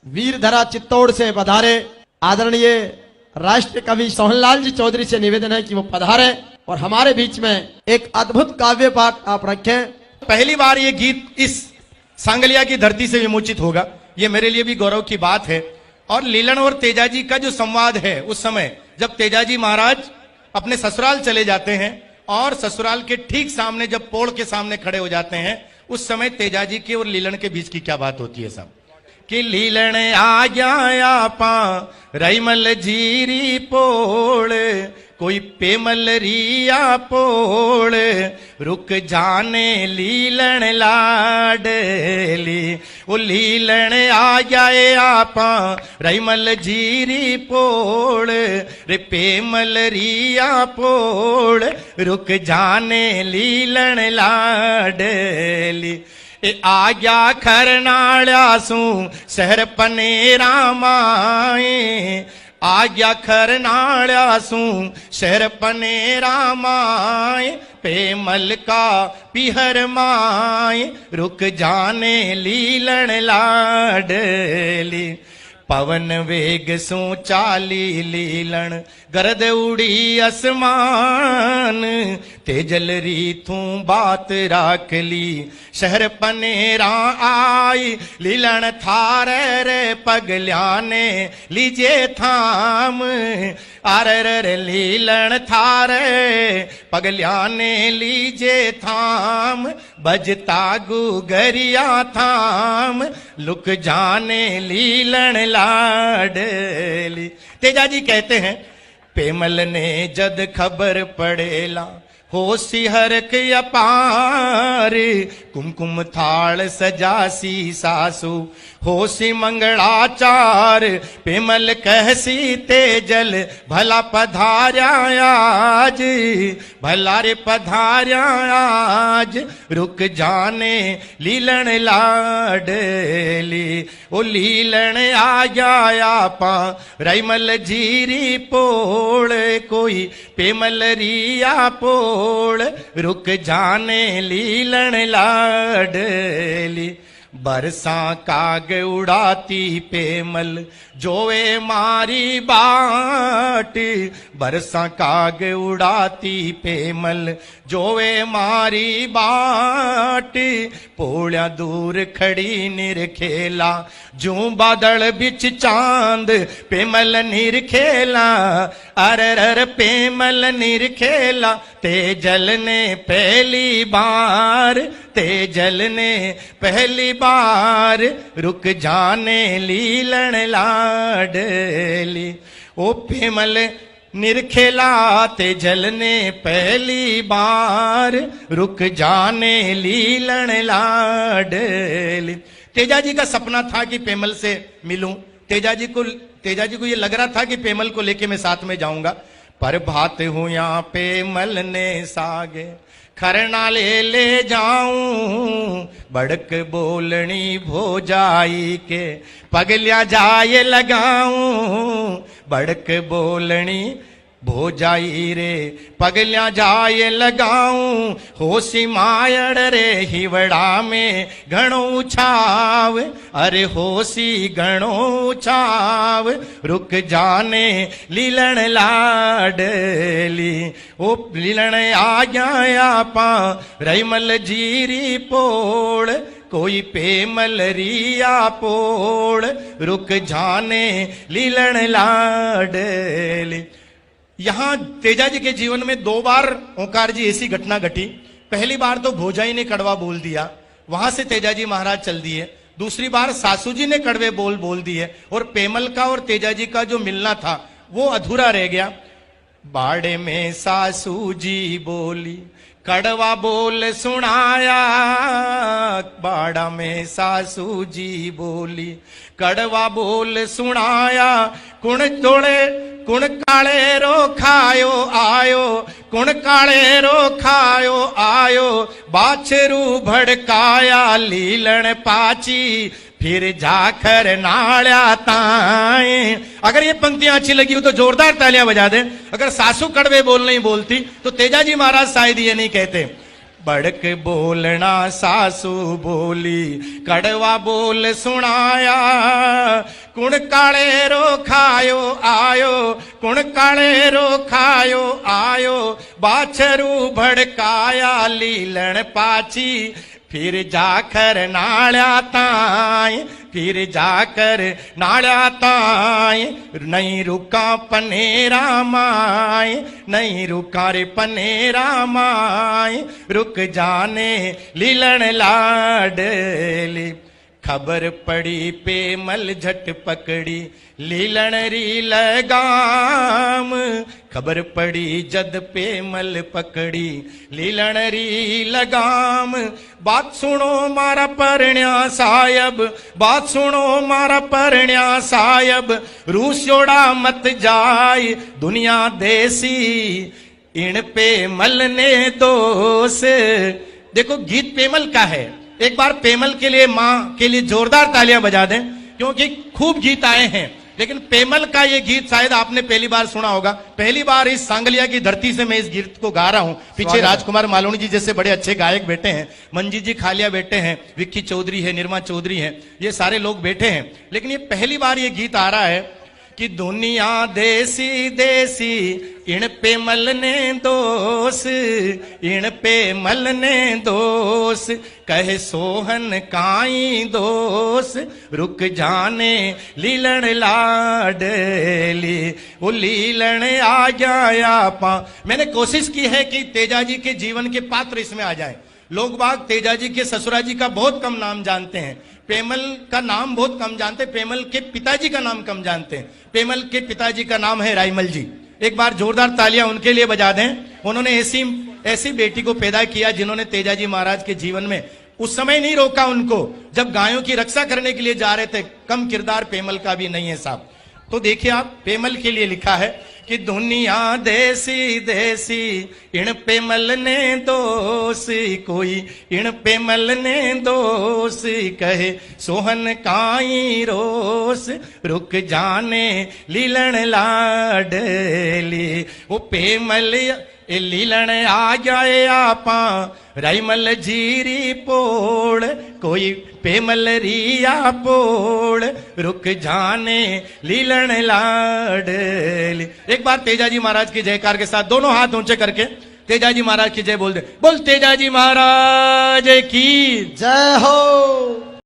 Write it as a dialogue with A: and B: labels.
A: वीरधरा चित्तौड़ से पधारे आदरणीय राष्ट्रीय कवि सोहनलाल जी चौधरी से निवेदन है कि वो पधारे और हमारे बीच में एक अद्भुत काव्य पाठ आप रखें।
B: पहली बार ये गीत इस सांगलिया की धरती से विमोचित होगा, ये मेरे लिए भी गौरव की बात है। और लीलन और तेजाजी का जो संवाद है, उस समय जब तेजाजी महाराज अपने ससुराल चले जाते हैं और ससुराल के ठीक सामने जब पोड़ के सामने खड़े हो जाते हैं, उस समय तेजाजी के और लीलन के बीच की क्या बात होती है साहब कि लीलन आ गया पा रईमल जीरी पोड़, कोई पेमल रिया पोड़, रुक जाने लीलन लाडली। वो लीलन आ जाए आपा रईमल जीरी पोड़, रे पेमल रिया पोड़, रुक जाने लीलन लाडली। ए आ गया खरनाड़ासू शहर पनेरा माए, आ गया खरनाड़ासू शहर पनेरा माए, पेमल का पिहर माए, रुक जाने लीलन लाडली। पवन वेग सू चाली लीलन गरद उड़ी आसमान, तेजल रीथू बात राख ली शहर पनेरा आई, लीलन थारे रे पगल्याने लीजे थाम, आरे लीलन थारे पगल्याने लीजे थाम, बजता गुगरिया थाम, लुक जाने लीलन लाडली। तेजाजी कहते हैं पेमल ने जद खबर पड़ेला होसी हरक अपार, कुमकुम थाल सजासी सासू होसी मंगलाचार, पेमल कहसी तेजल भला पधार्या आज, भला रे पधार्या आज, रुक जाने लीलन लाडली। ओ लीलन आ गया पा रईमल जीरी पोड़, कोई पेमल रिया पोड़, रुक जाने लीलन लाडली। बरसा काग उड़ाती पेमल जोवे मारी बाट, बरसा काग उड़ाती पेमल जोवे मारी बाट, पोळ्या दूर खड़ी निरखेला जूं बादल बिच चांद, पेमल निरखेला अरर पेमल निरखेला, तेजल ने पहली बार, तेजल ने पहली बार, रुक जाने लीलन लाडली। ओ पेमल निरखेला तेजल ने पहली बार, रुक जाने लीलन लाडली। तेजाजी का सपना था कि पेमल से मिलूं, तेजाजी को ये लग रहा था कि पेमल को लेके मैं साथ में जाऊंगा, पर भात हूं यहाँ पेमल ने सागे खरना ले जाऊं, बड़क बोलनी भोजाई के पगलिया जाए लगाऊं, बड़क बोलनी भोजाई रे पगलिया जाए लगाऊं, होसी मायड़ रे हिवड़ा में घणो छाव, अरे होसी घणो छाव, रुक जाने लीलन लाडली। ओ लीलन आ गया पा रईमल जीरी पोड़, कोई पेमल रिया पोड़, रुक जाने लीलन लाडली। यहां तेजाजी के जीवन में दो बार ओंकार जी ऐसी घटना घटी। पहली बार तो भोजाई ने कड़वा बोल दिया, वहां से तेजाजी महाराज चल दिए। दूसरी बार सासू जी ने कड़वे बोल दिए और पेमल का और तेजाजी का जो मिलना था वो अधूरा रह गया। बाड़े में सासू जी बोली कड़वा बोल सुनाया, बाड़ा में सासू जी बोली कड़वा बोल सुनाया, कुण तोड़े कुण काले रो खायो आयो, कुण काले रो खायो आयो, बाछरू भड़काया लीलन पाची, फिर जाकर नाल्या ताए। अगर ये पंक्तियां अच्छी लगी हो तो जोरदार तालियां बजा दे। अगर सासू कड़वे बोल नहीं बोलती तो तेजाजी महाराज शायद ये नहीं कहते। बड़क बोलना सासू बोली कड़वा बोल सुनाया कुण काले रो खायो आयो कुण काले रो खायो आयो बाछरू भड़काया लीलन पाची फिर जाकर नाल्या ताई फिर जाकर नाल्या ताई नहीं रुका पनेरा माई नहीं रुका रे पनेरा माई रुक जाने लीलन लाडली खबर पड़ी पेमल झट पकड़ी लीलन री लगाम खबर पड़ी जद पेमल पकड़ी लीलन री लगाम बात सुनो मारा परण्या साहब बात सुनो मारा परण्या साहब रूसोड़ा मत जाय दुनिया देसी इन पेमल ने दोष। देखो गीत पेमल का है, एक बार पेमल के लिए मां के लिए जोरदार तालियां बजा दें क्योंकि खूब गीत आए हैं, लेकिन पेमल का ये गीत शायद आपने पहली बार सुना होगा। पहली बार इस सांगलिया की धरती से मैं इस गीत को गा रहा हूं। पीछे राजकुमार मालोनी जी जैसे बड़े अच्छे गायक बैठे हैं, मंजीत जी खालिया बैठे हैं, विक्की चौधरी है, निर्मा चौधरी है, ये सारे लोग बैठे हैं, लेकिन ये पहली बार ये गीत आ रहा है कि दुनिया देसी देसी इन पेमल ने दोष इन पेमल ने दोष कहे सोहन काई दोष रुक जाने लीलन लाडली वो लीलन आ गया पा। मैंने कोशिश की है कि तेजाजी के जीवन के पात्र इसमें आ जाएं। लोग बाग तेजाजी के ससुरा जी का बहुत कम नाम जानते हैं, पेमल का नाम बहुत कम जानते हैं, पेमल के पिताजी का नाम कम जानते हैं। पेमल के पिताजी का नाम है रायमल जी। एक बार जोरदार तालियां उनके लिए बजा दें। उन्होंने ऐसी बेटी को पैदा किया जिन्होंने तेजाजी महाराज के जीवन में उस समय नहीं रोका उनको जब गायों की रक्षा करने के लिए जा रहे थे। कम किरदार पेमल का भी नहीं है साहब। तो देखिए आप, पेमल के लिए लिखा है कि दुनिया देसी देसी इन पेमल ने दोष कोई इन पेमल ने दोष कहे सोहन काई रोस रुक जाने लीलन लाडली वो पेमल ए लीलन आ जाए आपा राइमल जीरी पोड़ कोई पेमल रिया पोड़ रुक जाने लीलन लाडली। एक बार तेजाजी महाराज की जयकार के साथ दोनों हाथ ऊंचे करके तेजाजी महाराज की जय बोल दे। बोल तेजाजी महाराज की
A: जय हो।